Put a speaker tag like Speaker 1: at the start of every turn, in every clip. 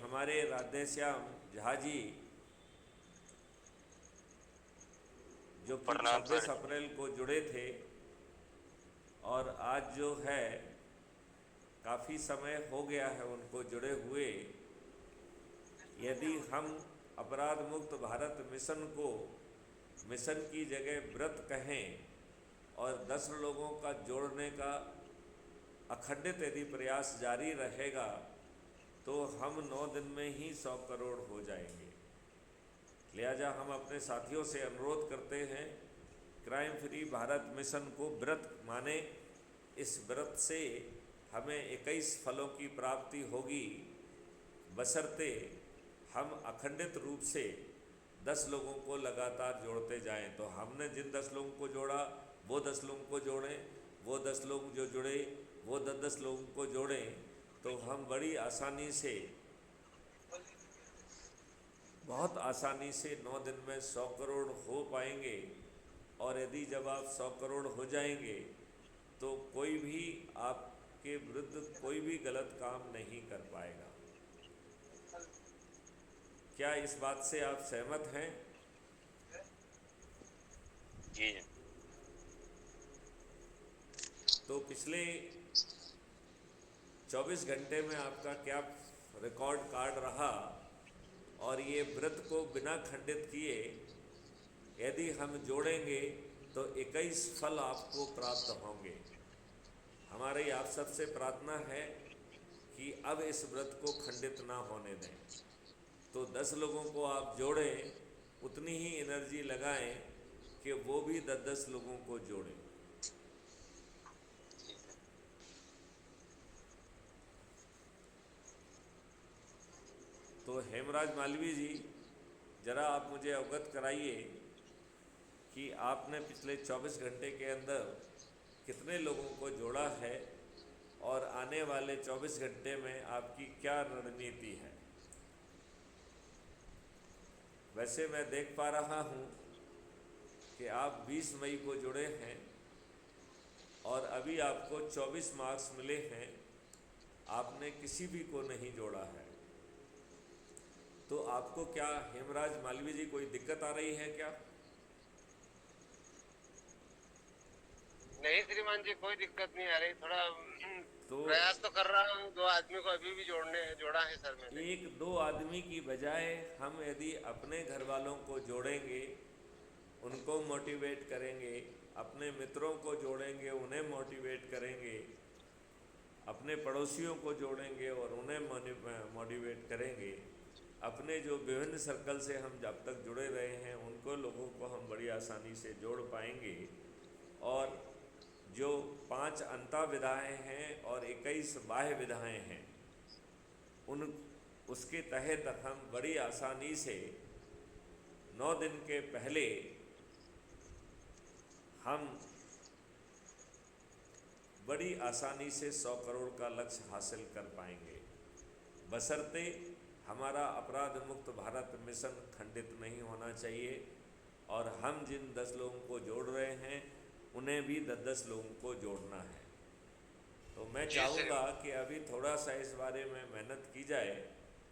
Speaker 1: हमारे राधेश्याम झा जी जो कि
Speaker 2: प्रणाम
Speaker 1: 26
Speaker 2: सर।
Speaker 1: अप्रैल को जुड़े थे और आज जो है काफ़ी समय हो गया है उनको जुड़े हुए। यदि हम अपराध मुक्त भारत मिशन को मिशन की जगह व्रत कहें और 10 लोगों का जोड़ने का अखंडित यदि प्रयास जारी रहेगा तो हम 9 दिन में ही 100 करोड़ हो जाएंगे। लिहाजा हम अपने साथियों से अनुरोध करते हैं, क्राइम फ्री भारत मिशन को व्रत माने। इस व्रत से हमें 21 फलों की प्राप्ति होगी, बशर्ते हम अखंडित रूप से 10 लोगों को लगातार जोड़ते जाएं। तो हमने जिन 10 लोगों को जोड़ा वो 10 लोगों को जोड़ें, वो 10 लोग जो जुड़े वो 10 लोगों को जोड़ें, तो हम बड़ी आसानी से, बहुत आसानी से 9 दिन में 100 करोड़ हो पाएंगे। और यदि जब आप 100 करोड़ हो जाएंगे तो कोई भी आपके विरुद्ध कोई भी गलत काम नहीं कर पाएगा। क्या इस बात से आप सहमत हैं?
Speaker 2: जी जी।
Speaker 1: तो पिछले 24 घंटे में आपका क्या रिकॉर्ड कार्ड रहा? और ये व्रत को बिना खंडित किए यदि हम जोड़ेंगे तो 21 फल आपको प्राप्त होंगे। हमारी आप सबसे प्रार्थना है कि अब इस व्रत को खंडित ना होने दें। तो 10 लोगों को आप जोड़ें, उतनी ही एनर्जी लगाएं कि वो भी 10-10 लोगों को जोड़ें। तो हेमराज मालवीय जी, ज़रा आप मुझे अवगत कराइए कि आपने पिछले 24 घंटे के अंदर कितने लोगों को जोड़ा है और आने वाले 24 घंटे में आपकी क्या रणनीति है। वैसे मैं देख पा रहा हूँ कि आप 20 मई को जुड़े हैं और अभी आपको 24 मार्क्स मिले हैं, आपने किसी भी को नहीं जोड़ा है। तो आपको क्या हेमराज मालवीय जी कोई दिक्कत आ रही है क्या?
Speaker 2: नहीं श्रीमान जी, कोई दिक्कत नहीं आ रही। थोड़ा
Speaker 1: तो
Speaker 2: प्रयास तो कर रहा हूँ, 2 आदमी को अभी भी जोड़ा है सर मैंने।
Speaker 1: एक दो आदमी की बजाय हम यदि अपने घर वालों को जोड़ेंगे, उनको मोटिवेट करेंगे, अपने मित्रों को जोड़ेंगे, उन्हें मोटिवेट करेंगे, अपने पड़ोसियों को जोड़ेंगे और उन्हें मोटिवेट करेंगे, अपने जो विभिन्न सर्कल से हम जब तक जुड़े रहे हैं उनको लोगों को हम बड़ी आसानी से जोड़ पाएंगे। और जो 5 अंतः विधाएँ हैं और 21 बाह्य विधाएँ हैं, उन उसके तहत हम बड़ी आसानी से 9 दिन के पहले हम बड़ी आसानी से 100 करोड़ का लक्ष्य हासिल कर पाएंगे, बशर्ते हमारा अपराध मुक्त भारत मिशन खंडित नहीं होना चाहिए। और हम जिन 10 लोगों को जोड़ रहे हैं उन्हें भी 10-10 लोगों को जोड़ना है। तो मैं
Speaker 2: जी
Speaker 1: चाहूँगा
Speaker 2: श्रीमान।
Speaker 1: कि अभी थोड़ा सा इस बारे में मेहनत की जाए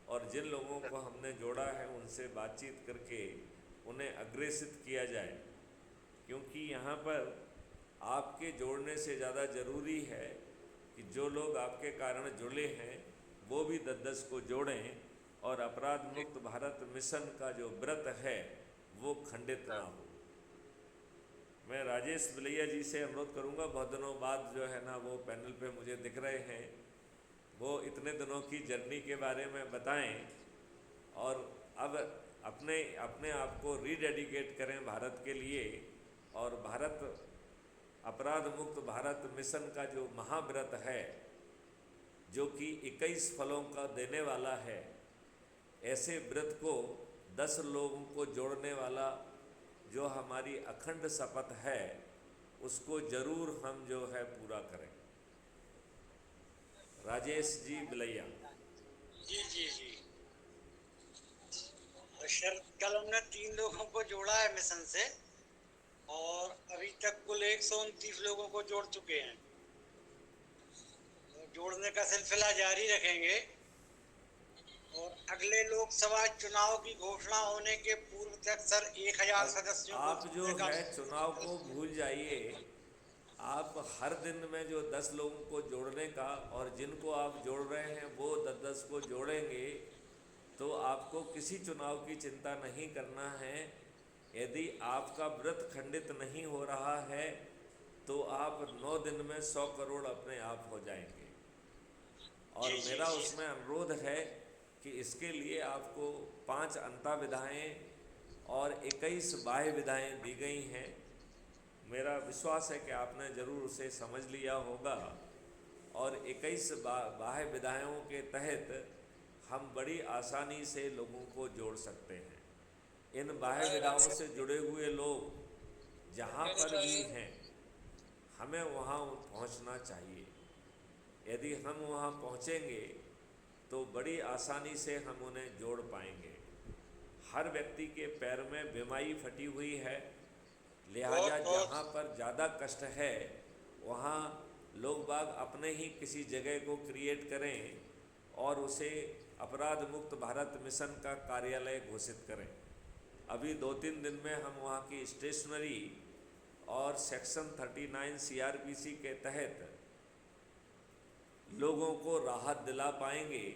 Speaker 1: और जिन लोगों को हमने जोड़ा है उनसे बातचीत करके उन्हें अग्रेसित किया जाए, क्योंकि यहाँ पर आपके जोड़ने से ज़्यादा ज़रूरी है कि जो लोग आपके कारण जुड़े हैं वो भी 10-10 को जोड़ें और अपराध
Speaker 2: जी
Speaker 1: मुक्त भारत मिशन का जो व्रत है वो खंडित ना
Speaker 2: हाँ।
Speaker 1: हो। मैं राजेश बिलैया जी से अनुरोध करूंगा, बहुत दिनों बाद जो है ना वो पैनल पे मुझे दिख रहे हैं, वो इतने दिनों की जर्नी के बारे में बताएं और अब अपने अपने आप को रीडेडिकेट करें भारत के लिए। और भारत अपराध मुक्त भारत मिशन का जो महाव्रत है जो कि 21 फलों का देने वाला है, ऐसे व्रत को 10 लोगों को जोड़ने वाला जो हमारी अखंड शपथ है उसको जरूर हम जो है पूरा करें। राजेश जी बिलैया।
Speaker 3: जी जी जी। सर कल हमने 3 लोगों को जोड़ा है मिशन से और अभी तक कुल 129 लोगों को जोड़ चुके हैं। तो जोड़ने का सिलसिला जारी रखेंगे और लोकसभा चुनाव की घोषणा होने के पूर्व तक सर 1000 सदस्यों को
Speaker 1: आप जो
Speaker 3: जोड़ने का
Speaker 1: है चुनाव को भूल जाइए। आप हर दिन में जो 10 लोगों को जोड़ने का, और जिनको आप जोड़ रहे हैं वो 10-10 को जोड़ेंगे, तो आपको किसी चुनाव की चिंता नहीं करना है। यदि आपका व्रत खंडित नहीं हो रहा है तो आप 9 दिन में 100 करोड़ अपने आप हो जाएंगे। और
Speaker 3: जी जी
Speaker 1: मेरा
Speaker 3: जी
Speaker 1: उसमें अनुरोध है कि इसके लिए आपको 5 अंता विधाएँ और 21 बाह्य विधाएँ दी गई हैं। मेरा विश्वास है कि आपने ज़रूर उसे समझ लिया होगा। और 21 बाह्य विधाओं के तहत हम बड़ी आसानी से लोगों को जोड़ सकते हैं। इन बाह्य विधाओं से जुड़े हुए लोग जहाँ पर भी हैं, हमें वहाँ पहुँचना चाहिए। यदि हम वहाँ पहुँचेंगे तो बड़ी आसानी से हम उन्हें जोड़ पाएंगे। हर व्यक्ति के पैर में बीमारी फटी हुई है, लिहाजा जहाँ पर ज़्यादा कष्ट है वहाँ लोग बाग अपने ही किसी जगह को क्रिएट करें और उसे अपराध मुक्त भारत मिशन का कार्यालय घोषित करें। अभी 2-3 दिन में हम वहाँ की स्टेशनरी और सेक्शन 39 CRPC के तहत लोगों को राहत दिला पाएंगे।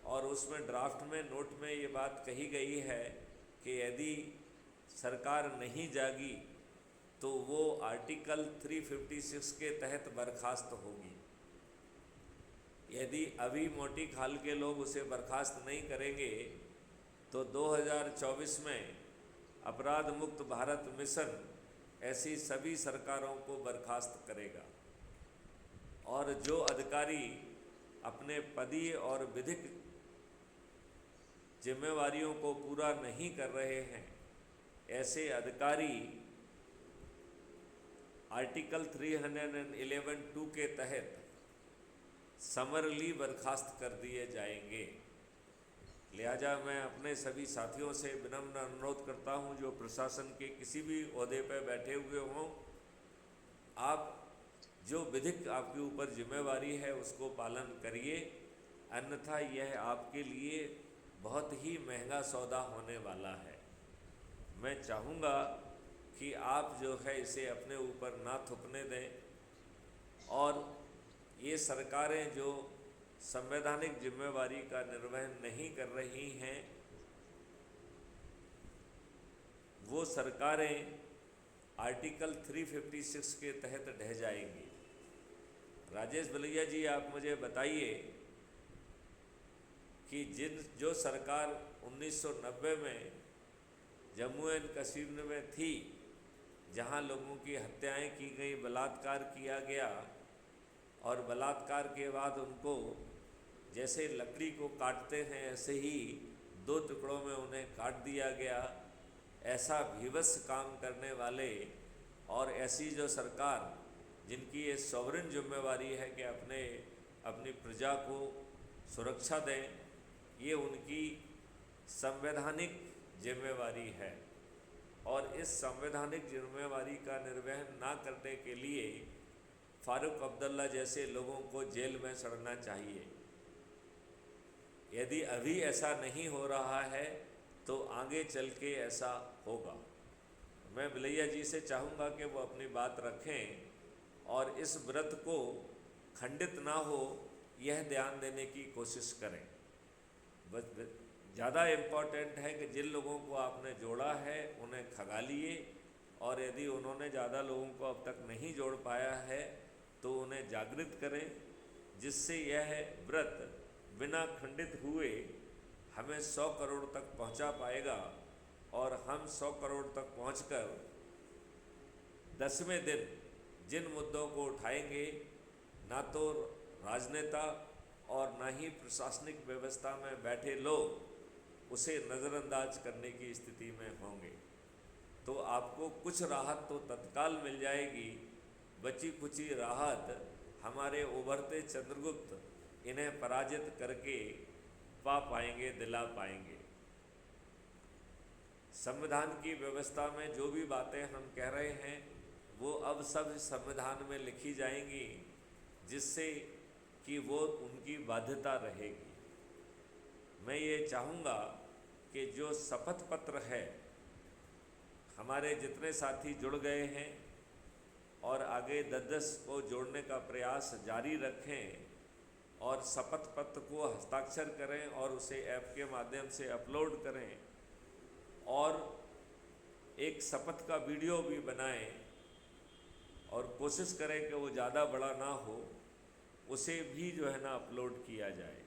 Speaker 1: और उसमें ड्राफ्ट में नोट में ये बात कही गई है कि यदि सरकार नहीं जागी तो वो आर्टिकल 356 के तहत बर्खास्त होगी। यदि अभी मोटी खाल के लोग उसे बर्खास्त नहीं करेंगे तो 2024 में अपराध मुक्त भारत मिशन ऐसी सभी सरकारों को बर्खास्त करेगा। और जो अधिकारी अपने पदीय और विधिक जिम्मेवारियों को पूरा नहीं कर रहे हैं, ऐसे अधिकारी आर्टिकल 311(2) के तहत समरली बर्खास्त कर दिए जाएंगे। लिहाजा मैं अपने सभी साथियों से विनम्र अनुरोध करता हूं, जो प्रशासन के किसी भी ओहदे पर बैठे हुए हों, आप जो विधिक आपके ऊपर जिम्मेवारी है उसको पालन करिए, अन्यथा यह आपके लिए बहुत ही महंगा सौदा होने वाला है। मैं चाहूँगा कि आप जो है इसे अपने ऊपर ना थोपने दें। और ये सरकारें जो संवैधानिक जिम्मेवारी का निर्वहन नहीं कर रही हैं, वो सरकारें आर्टिकल 356 के तहत ढह जाएंगी। राजेश भलैया जी, आप मुझे बताइए कि जो सरकार 1990 में जम्मू एंड कश्मीर में थी, जहां लोगों की हत्याएं की गई, बलात्कार किया गया, और बलात्कार के बाद उनको जैसे लकड़ी को काटते हैं ऐसे ही 2 टुकड़ों में उन्हें काट दिया गया। ऐसा भीभत्स काम करने वाले और ऐसी जो सरकार जिनकी ये सॉवरेन जिम्मेवारी है कि अपनी प्रजा को सुरक्षा दें, ये उनकी संवैधानिक जिम्मेवारी है। और इस संवैधानिक जिम्मेवारी का निर्वहन ना करने के लिए फारूक अब्दुल्ला जैसे लोगों को जेल में सड़ना चाहिए। यदि अभी ऐसा नहीं हो रहा है तो आगे चल के ऐसा होगा। मैं भलैया जी से चाहूँगा कि वो अपनी बात रखें और इस व्रत को खंडित ना हो, यह ध्यान देने की कोशिश करें। बस ज़्यादा इम्पॉर्टेंट है कि जिन लोगों को आपने जोड़ा है उन्हें खगालिए, और यदि उन्होंने ज़्यादा लोगों को अब तक नहीं जोड़ पाया है तो उन्हें जागृत करें, जिससे यह व्रत बिना खंडित हुए हमें 100 करोड़ तक पहुंचा पाएगा। और हम 100 करोड़ तक पहुंचकर 10वें दिन जिन मुद्दों को उठाएंगे, ना तो राजनेता और ना ही प्रशासनिक व्यवस्था में बैठे लोग उसे नज़रअंदाज करने की स्थिति में होंगे, तो आपको कुछ राहत तो तत्काल मिल जाएगी। बची कुची राहत हमारे उभरते चंद्रगुप्त इन्हें पराजित करके पा पाएंगे, दिला पाएंगे। संविधान की व्यवस्था में जो भी बातें हम कह रहे हैं वो अब सब संविधान में लिखी जिससे कि वो उनकी बाध्यता रहेगी। मैं ये चाहूँगा कि जो शपथ पत्र है, हमारे जितने साथी जुड़ गए हैं और आगे 10-10 को जोड़ने का प्रयास जारी रखें और शपथ पत्र को हस्ताक्षर करें और उसे ऐप के माध्यम से अपलोड करें और एक शपथ का वीडियो भी बनाएं और कोशिश करें कि वो ज़्यादा बड़ा ना हो, उसे भी जो है ना अपलोड किया जाए।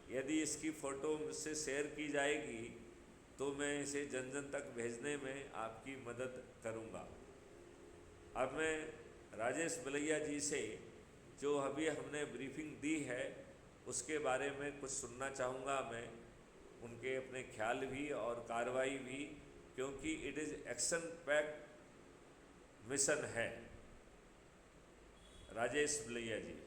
Speaker 1: यदि इसकी फ़ोटो मुझसे शेयर की जाएगी तो मैं इसे जन जन तक भेजने में आपकी मदद करूंगा। अब मैं राजेश बलैया जी से जो अभी हमने ब्रीफिंग दी है उसके बारे में कुछ सुनना चाहूँगा, मैं उनके अपने ख्याल भी और कार्रवाई भी, क्योंकि it is action packed mission है। राजेश बलैया जी।